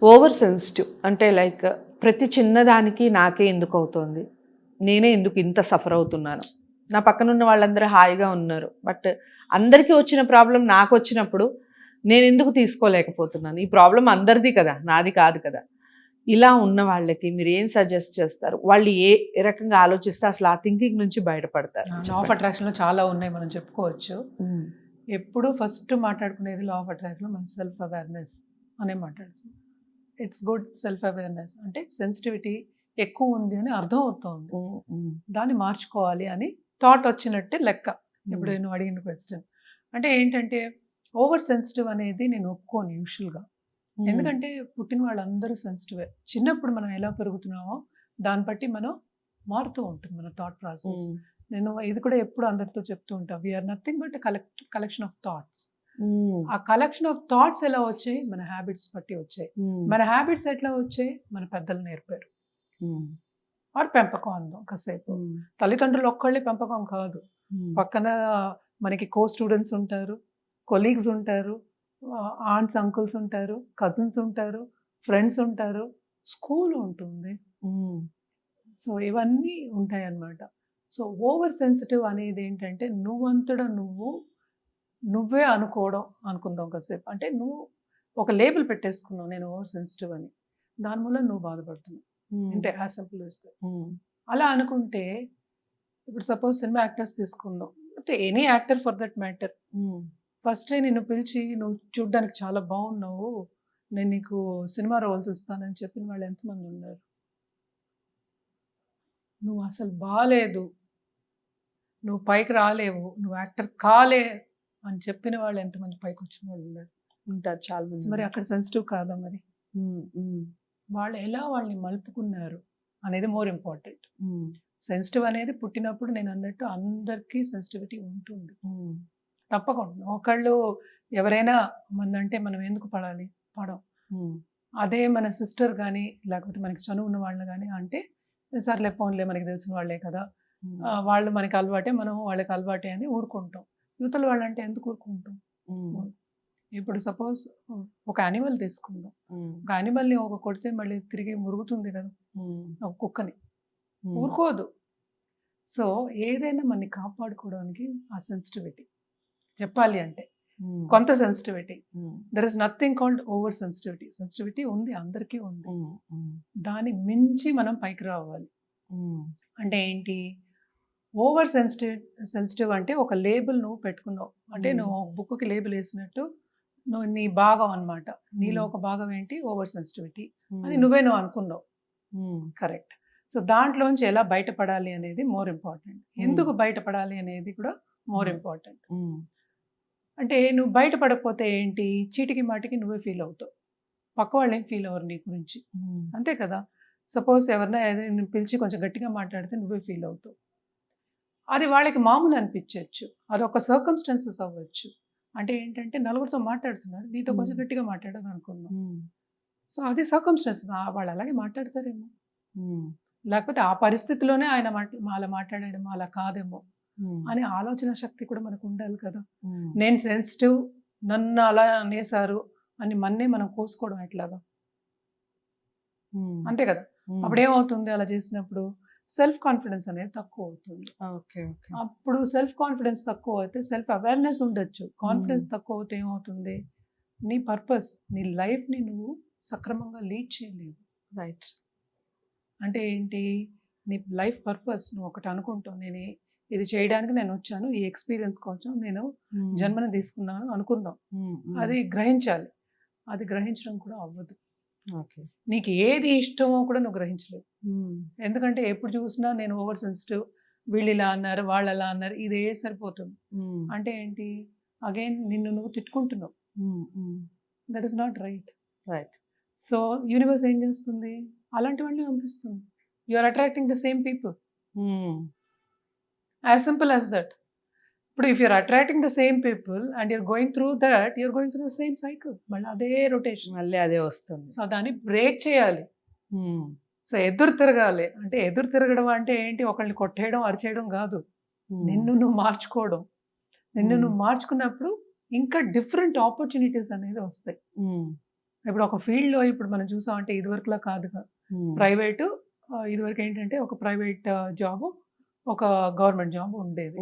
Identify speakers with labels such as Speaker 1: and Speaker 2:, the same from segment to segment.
Speaker 1: Over sensitive అంటే like ప్రతి చిన్నదానికి నాకే ఎందుకు అవుతుంది, నేనే ఎందుకు ఇంత సఫర్ అవుతున్నాను, నా పక్కన ఉన్న వాళ్ళందరూ హాయిగా ఉన్నారు బట్ అందరికీ వచ్చిన ప్రాబ్లం నాకు వచ్చినప్పుడు నేను ఎందుకు తీసుకోలేకపోతున్నాను, ఈ ప్రాబ్లం అందరిది కదా నాది కాదు కదా. ఇలా ఉన్న వాళ్ళకి మీరు ఏం సజెస్ట్ చేస్తారు? వాళ్ళు ఏ రకంగా ఆలోచిస్తే అసలు ఆ థింకింగ్ నుంచి బయటపడతారు?
Speaker 2: లా ఆఫ్ అట్రాక్షన్లో చాలా ఉన్నాయి, మనం చెప్పుకోవచ్చు. ఎప్పుడు ఫస్ట్ మాట్లాడుకునేది లా ఆఫ్ అట్రాక్షన్లో మన సెల్ఫ్ అవేర్నెస్ అనే మాట్లాడుతున్నాం. ఇట్స్ గుడ్ సెల్ఫ్ అవేర్నెస్ అంటే సెన్సిటివిటీ ఎక్కువ ఉంది అని అర్థం అవుతుంది, దాన్ని మార్చుకోవాలి అని థాట్ వచ్చినట్టే లెక్క. ఇప్పుడు నేను అడిగిన క్వశ్చన్ అంటే ఏంటంటే ఓవర్ సెన్సిటివ్ అనేది నేను ఒప్పుకోను యూజువల్గా. ఎందుకంటే పుట్టిన వాళ్ళందరూ సెన్సిటివే. చిన్నప్పుడు మనం ఎలా పెరుగుతున్నామో దాన్ని బట్టి మనం మారుతూ ఉంటుంది మన థాట్ ప్రాసెస్. నేను ఇది కూడా ఎప్పుడు అందరితో చెప్తూ ఉంటాను, we are nothing but collection of thoughts. ఆ కలెక్షన్ ఆఫ్ థాట్స్ ఎలా వచ్చాయి? మన హ్యాబిట్స్ బట్టి వచ్చాయి. మన హ్యాబిట్స్ ఎట్లా వచ్చాయి? మన పెద్దలు నేర్పారు. వాడు పెంపకం అందం కాసేపు. తల్లిదండ్రులు ఒక్కళ్ళే పెంపకం కాదు, పక్కన మనకి కో స్టూడెంట్స్ ఉంటారు, కొలీగ్స్ ఉంటారు, ఆంట్స్ అంకుల్స్ ఉంటారు, కజిన్స్ ఉంటారు, ఫ్రెండ్స్ ఉంటారు, స్కూల్ ఉంటుంది. సో ఇవన్నీ ఉంటాయి అన్నమాట. సో ఓవర్ సెన్సిటివ్ అనేది ఏంటంటే నువ్వంతటా నువ్వే అనుకుందాం కాసేపు. అంటే నువ్వు ఒక లేబుల్ పెట్టేసుకున్నావు, నేను ఓవర్ సెన్సిటివ్ అని. దానివల్ల నువ్వు బాధపడుతున్నావు అంటే యాజ్ సింపుల్ ఇస్తే. అలా అనుకుంటే ఇప్పుడు సపోజ్ సినిమా యాక్టర్స్ తీసుకుందాం, అంటే any actor for that matter. First నిన్ను పిలిచి నువ్వు చూడ్డానికి చాలా బాగున్నావు, నేను నీకు సినిమా రోల్స్ ఇస్తానని చెప్పిన వాళ్ళు ఎంతమంది ఉన్నారు? నువ్వు అసలు బాగాలేదు, నువ్వు పైకి రాలేవు, నువ్వు యాక్టర్ కాలే అని చెప్పిన వాళ్ళు ఎంతమంది పైకి వచ్చిన వాళ్ళు ఉన్నారు?
Speaker 1: ఉంటారు చాలా మంది.
Speaker 2: మరి అక్కడ సెన్సిటివ్ కాదా? మరి వాళ్ళు ఎలా వాళ్ళని మలుపుకున్నారు అనేది మోర్ ఇంపార్టెంట్. సెన్సిటివ్ అనేది పుట్టినప్పుడు నేను అన్నట్టు అందరికీ సెన్సిటివిటీ ఉంటుంది తప్పకుండా. ఒకళ్ళు ఎవరైనా అంటే మనం ఎందుకు పడం. అదే మన సిస్టర్ కానీ లేకపోతే మనకి చనువు ఉన్న వాళ్ళు కానీ అంటే సర్లే ఫోన్లే మనకి తెలిసిన వాళ్ళే కదా, వాళ్ళు మనకి అలవాటే, మనం వాళ్ళకి అలవాటే అని ఊరుకుంటాం. యువతల వాళ్ళు అంటే ఎందుకు ఊరుకుంటాం? ఇప్పుడు సపోజ్ ఒక యానిమల్ తీసుకుందాం, ఒక యానిమల్ని ఒక కొడితే మళ్ళీ తిరిగి మురుగుతుంది కదా, ఒక కుక్కని ఊరుకోదు. సో ఏదైనా మనని కాపాడుకోవడానికి ఆ సెన్సిటివిటీ చెప్పాలి అంటే కొంత sensitivity. There is nothing called over sensitivity. Sensitivity ఉంది, అందరికీ ఉంది. దాన్ని మించి మనం పైకి రావాలి. అంటే ఏంటి? ఓవర్ సెన్సిటివ్ అంటే ఒక లేబుల్ నువ్వు పెట్టుకున్నావు, అంటే నువ్వు బుక్కి లేబుల్ వేసినట్టు నువ్వు నీ భాగం అనమాట. నీలో ఒక భాగం ఏంటి? ఓవర్ సెన్సిటివిటీ అని నువ్వు అనుకున్నావు. కరెక్ట్. సో దాంట్లోంచి ఎలా బయటపడాలి అనేది మోర్ ఇంపార్టెంట్. ఎందుకు బయటపడాలి అనేది కూడా మోర్ ఇంపార్టెంట్. అంటే నువ్వు బయటపడకపోతే ఏంటి? చీటికి మాటికి నువ్వే ఫీల్ అవుతావు, పక్క వాళ్ళు ఏం ఫీల్ అవ్వరు నీ గురించి, అంతే కదా. సపోజ్ ఎవరైనా ఏదైనా పిలిచి కొంచెం గట్టిగా మాట్లాడితే నువ్వే ఫీల్ అవుతావు. అది వాళ్ళకి మామూలు అనిపించవచ్చు, అది ఒక సర్కమ్స్టాన్సెస్ అవ్వచ్చు. అంటే ఏంటంటే నలుగురితో మాట్లాడుతున్నారు, నీతో కొంచెం గట్టిగా మాట్లాడారు అనుకుందాం. సో అది సర్కమ్స్టాన్సెస్, వాళ్ళు అలాగే మాట్లాడతారేమో, లేకపోతే ఆ పరిస్థితిలోనే ఆయన అలా మాట్లాడేమో, అలా కాదేమో అని ఆలోచన శక్తి కూడా మనకు ఉండాలి కదా. నేను సెన్సిటివ్, నన్ను అలా అనేసారు అని మనం కోసుకోవడం ఎట్లాగా? అంతే కదా. అప్పుడేమవుతుంది? అలా చేసినప్పుడు సెల్ఫ్ కాన్ఫిడెన్స్ అనేది తక్కువ అవుతుంది. అప్పుడు సెల్ఫ్ కాన్ఫిడెన్స్ తక్కువ అయితే సెల్ఫ్ అవేర్నెస్ ఉండొచ్చు, కాన్ఫిడెన్స్ తక్కువ అవుతే ఏమవుతుంది? నీ పర్పస్, నీ లైఫ్ని నువ్వు సక్రమంగా లీడ్ చేయలేవు. రైట్. అంటే ఏంటి? నీ లైఫ్ పర్పస్ నువ్వు ఒకటి అనుకుంటావు, నేను ఇది చేయడానికి నేను వచ్చాను, ఈ ఎక్స్పీరియన్స్ కోసం నేను జన్మను తీసుకున్నాను అనుకుందాం. అది గ్రహించాలి. అది గ్రహించడం కూడా అవ్వదు. నీకు ఏది ఇష్టమో కూడా నువ్వు గ్రహించలేవు. ఎందుకంటే ఎప్పుడు చూసినా నేను ఓవర్ సెన్సిటివ్, వీళ్ళు ఇలా అన్నారు, వాళ్ళు అలా అన్నారు, ఇదే సరిపోతుంది. అంటే ఏంటి? అగైన్ నిన్ను నువ్వు తిట్టుకుంటున్నావు. That is not right. Right. So universe ఏం చేస్తుంది? అలాంటి వాళ్ళని పంపిస్తుంది. You are attracting the same people. As simple as that. ఇప్పుడు if you're attracting the same people and you're going through that, you're going through the same cycle. మళ్ళీ అదే rotation,
Speaker 1: మళ్ళీ అదే వస్తుంది.
Speaker 2: సో దాన్ని బ్రేక్ చేయాలి. సో ఎదురు తిరగాలి. అంటే ఎదురు తిరగడం అంటే ఏంటి? ఒకళ్ళని కొట్టేయడం, అరిచేయడం కాదు, నిన్ను నువ్వు మార్చుకోవడం. నిన్ను నువ్వు మార్చుకున్నప్పుడు ఇంకా డిఫరెంట్ ఆపర్చునిటీస్ అనేది వస్తాయి. ఇప్పుడు ఒక ఫీల్డ్లో ఇప్పుడు మనం చూసామంటే ఇదివరకులా కాదుగా. ప్రైవేటు ఇదివరకు ఏంటంటే ఒక ప్రైవేట్ జాబ్, ఒక గవర్నమెంట్ జాబ్ ఉండేది.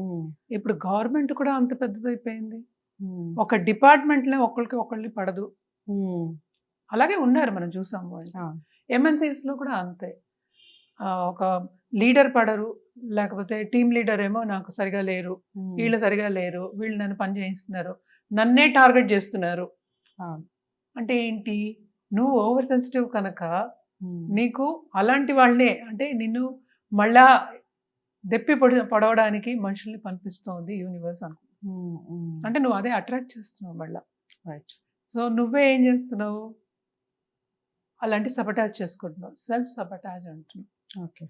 Speaker 2: ఇప్పుడు గవర్నమెంట్ కూడా అంత పెద్దదైపోయింది. ఒక డిపార్ట్మెంట్లో ఒకరికి ఒకళ్ళని పడదు. అలాగే ఉన్నారు, మనం చూసాము వాళ్ళు. ఎంఎన్సీస్లో కూడా అంతే. ఒక లీడర్ పడరు, లేకపోతే టీమ్ లీడర్ ఏమో నాకు సరిగా లేరు, వీళ్ళు సరిగా లేరు, వీళ్ళు నన్ను పని చేయిస్తున్నారు, నన్నే టార్గెట్ చేస్తున్నారు. అంటే ఏంటి, నువ్వు ఓవర్ సెన్సిటివ్ కనుక నీకు అలాంటి వాళ్ళే, అంటే నిన్ను మళ్ళా దెప్పి పడవడానికి మనుషుల్ని పంపిస్తోంది యూనివర్స్ అనుకో. అంటే నువ్వు అదే అట్రాక్ట్ చేస్తున్నావు మళ్ళా. రైట్. సో నువ్వే ఏం చేస్తున్నావు, అలాంటి సబటాజ్ చేసుకుంటున్నావు, సెల్ఫ్ సబటాజ్ అంటున్నావు. ఓకే.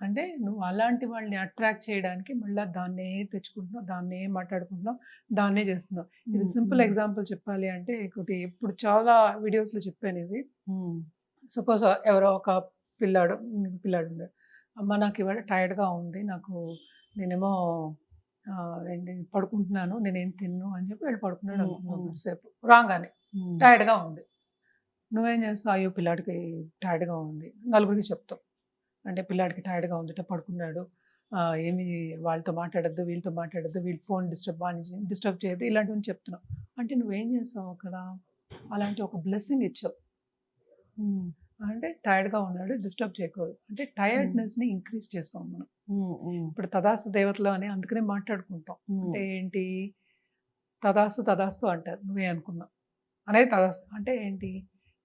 Speaker 2: అంటే నువ్వు అలాంటి వాళ్ళని అట్రాక్ట్ చేయడానికి మళ్ళీ దాన్నే తెచ్చుకుంటున్నావు, దాన్నే మాట్లాడుకుంటున్నావు, దాన్నే చేస్తున్నావు. ఇది సింపుల్ ఎగ్జాంపుల్ చెప్పాలి అంటే, ఒకటి ఇప్పుడు చాలా వీడియోస్లో చెప్పాను ఇది. సపోజ్ ఎవరో ఒక పిల్లాడు ఉండే, అమ్మ నాకు ఇవాళ టైర్డ్గా ఉంది, నేనేమో పడుకుంటున్నాను, నేనేం తిన్ను అని చెప్పి వెళ్ళి పడుకున్నాడు అనుకున్నాను. సేపు రాగానే టైర్డ్గా ఉంది. నువ్వేం చేస్తావు, అయ్యో పిల్లాడికి టైర్డ్గా ఉంది, నలుగురికి చెప్తావు. అంటే పిల్లాడికి టైర్డ్గా ఉందిట, పడుకున్నాడు, ఏమి వాళ్ళతో మాట్లాడద్దు, వీళ్ళతో మాట్లాడద్దు, వీళ్ళు ఫోన్ డిస్టర్బ్ చేయద్దు, ఇలాంటివన్నీ చెప్తున్నావు. అంటే నువ్వేం చేస్తావు అక్కడ, అలాంటి ఒక బ్లెస్సింగ్ ఇచ్చావు. అంటే టైర్డ్గా ఉన్నాడు, డిస్టర్బ్ చేయకూడదు, అంటే టైర్డ్నెస్ని ఇంక్రీజ్ చేస్తాం మనం. ఇప్పుడు తదాస్తు దేవతలు అని అందుకనే మాట్లాడుకుంటాం. అంటే ఏంటి, తదాస్తు అంటారు, నువ్వే అనుకున్నావు అనేది తదాస్తు అంటే ఏంటి.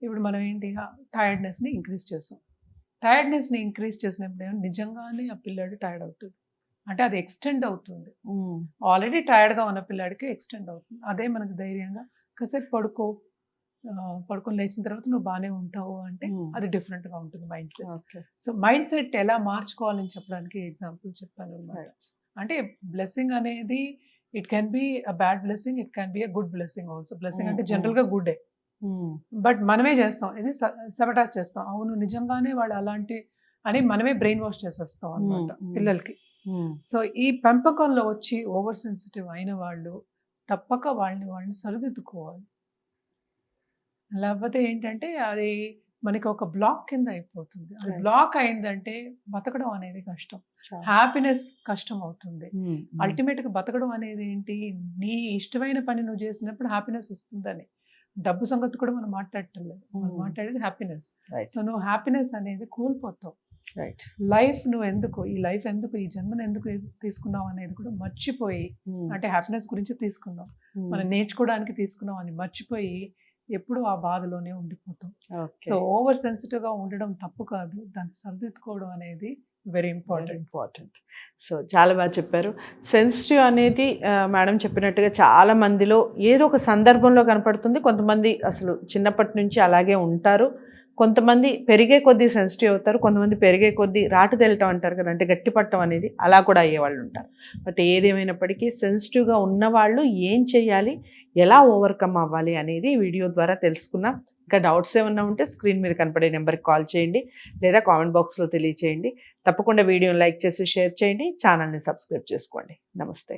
Speaker 2: ఇప్పుడు మనం ఏంటి, టైర్డ్నెస్ని ఇంక్రీజ్ చేస్తాం. టైర్డ్నెస్ని ఇంక్రీజ్ చేసినప్పుడు నిజంగానే ఆ పిల్లాడు టైర్డ్ అవుతుంది, అంటే అది ఎక్స్టెండ్ అవుతుంది. ఆల్రెడీ టైర్డ్గా ఉన్న పిల్లాడికి ఎక్స్టెండ్ అవుతుంది. అదే మనకు ధైర్యంగా కాసేపు పడుకొని లేచిన తర్వాత నువ్వు బాగానే ఉంటావు అంటే అది డిఫరెంట్గా ఉంటుంది mind set. So mind set ఎలా మార్చుకోవాలని చెప్పడానికి ఎగ్జాంపుల్ చెప్పాను అన్నమాట. అంటే బ్లెస్సింగ్ అనేది it can be a bad blessing, it can be a good blessing also. Blessing అంటే జనరల్గా గుడ్డే, బట్ మనమే చేస్తాం, ఇది సబటాజ్ చేస్తాం. అవును నిజంగానే వాళ్ళు అలాంటి అని మనమే బ్రెయిన్ వాష్ చేసేస్తాం అన్నమాట పిల్లలకి. సో ఈ పెంపకంలో వచ్చి ఓవర్ సెన్సిటివ్ అయిన వాళ్ళు తప్పక వాళ్ళని సరిదిద్దుకోవాలి. లేకపోతే ఏంటంటే అది మనకి ఒక బ్లాక్ కింద అయిపోతుంది. అది బ్లాక్ అయిందంటే బతకడం అనేది కష్టం, హ్యాపీనెస్ కష్టం అవుతుంది. అల్టిమేట్గా బతకడం అనేది ఏంటి, నీ ఇష్టమైన పని నువ్వు చేసినప్పుడు హ్యాపీనెస్ వస్తుందని. డబ్బు సంగతి కూడా మనం మాట్లాడటం లేదు, మనం మాట్లాడేది హ్యాపీనెస్. సో నువ్వు హ్యాపీనెస్ అనేది కోల్పోతావు. రైట్. లైఫ్ నువ్వు ఎందుకు, ఈ లైఫ్ ఎందుకు, ఈ జన్మను ఎందుకు తీసుకున్నావు అనేది కూడా మర్చిపోయి, అంటే హ్యాపీనెస్ గురించి తీసుకున్నావు, మనం నేర్చుకోవడానికి తీసుకున్నావు అని మర్చిపోయి ఎప్పుడు ఆ బాధలోనే ఉండిపోతాం. సో ఓవర్ సెన్సిటివ్గా ఉండడం తప్పు కాదు, దాన్ని సరిదిద్దుకోవడం అనేది వెరీ ఇంపార్టెంట్.
Speaker 1: సో చాలా బాగా చెప్పారు. సెన్సిటివ్ అనేది మేడం చెప్పినట్టుగా చాలా మందిలో ఏదో ఒక సందర్భంలో కనపడుతుంది. కొంతమంది అసలు చిన్నప్పటి నుంచి అలాగే ఉంటారు, కొంతమంది పెరిగే కొద్దీ సెన్సిటివ్ అవుతారు, కొంతమంది పెరిగే కొద్దీ రాటు తేలటం అంటారు కదా, అంటే గట్టిపట్టడం అనేది అలా కూడా అయ్యేవాళ్ళు ఉంటారు. బట్ ఏదేమైనప్పటికీ సెన్సిటివ్గా ఉన్నవాళ్ళు ఏం చేయాలి, ఎలా ఓవర్కమ్ అవ్వాలి అనేది వీడియో ద్వారా తెలుసుకున్నాం. ఇంకా డౌట్స్ ఏమన్నా ఉంటే స్క్రీన్ మీద కనపడే నెంబర్కి కాల్ చేయండి, లేదా కామెంట్ బాక్స్లో తెలియచేయండి. తప్పకుండా వీడియోని లైక్ చేసి షేర్ చేయండి, ఛానల్ని సబ్స్క్రైబ్ చేసుకోండి. నమస్తే.